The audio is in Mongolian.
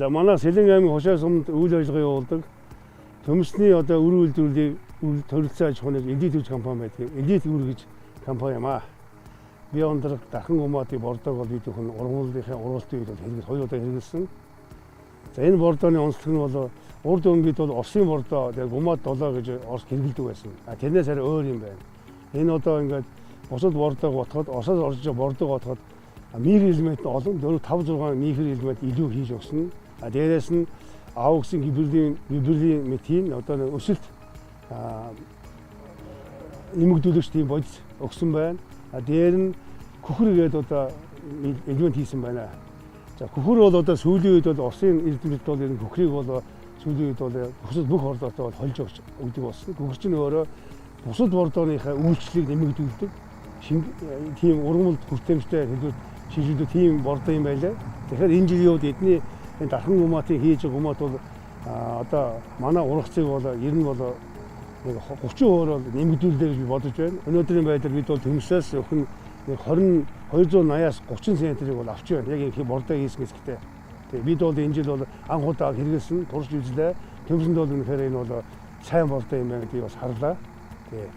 За манай Сэлэн аймгийн Хошоо сумд үйл ажиллагаа явуулдаг. Төмөсний одоо үр үйлдвэрлэлийг төрөлцөө аж ахуйн элит хүч компани байдаг. Элит үр гэж компани юм аа. Би өндөр дахин гомоотын бордоог бол бид хүн ургуулгын уруултын үед хэрэглэж 2 удаа хэрэглэсэн. За энэ бордооны онцлог нь бол урд өмнөд бол Оросын бордоо тэгээ гомоод 7 гэж Орос хэрэглэдэг байсан. Тэрнээс арай өөр юм байна. Энэ одоо ингээд бусад бордоог ботход Оросоос орж байгаа бордоог ботход микроэлемент нь олон 4-5-6 микроэлемент илүү хийж өгсөн. Дээрээс нь АО гэсэн гибридийн метин одоо өсөлт нэмэгдүүлэгч тийм бодис өгсөн байна. Дээр нь күхэр гээд одоо элемент хийсэн байна. За күхэр бол одоо сүүлийн үед бол Оросын эрдэмтэд бол энэ күхрийг бол сүүлийн үед бол бусад бүх ордоотой бол холж өгдөг болсон. Күхэр чинь өөрөө бусад бордооныхаа үйлчлэлийг нэмэгдүүлдэг. Тийм ургамал хүртээмжтэй хэлбэр шийдвэрлэдэг тийм бордоо юм байлаа. Тэгэхээр энэ жилийн үед эдний энэ дархан гомоотыг хийж байгаа гомоот бол одоо манай ургацыг бол ер нь бол 30% бол нэмэгдүүлдэг гэж би бодож байна. Өнөөдрийн байдлаар бид бол Төмсөөс өхөн 280-аас 30 центрийг бол авч байна. Яг их бордоо хийсэн гэсгтэй. Тэгээ бид бол энэ жил бол анх удаа хэрэгэлсэн турш үзлээ. Төмсөнд бол үнэхээр энэ бол сайн бордоо юм байна гэдгийг бас харлаа. Тэгээ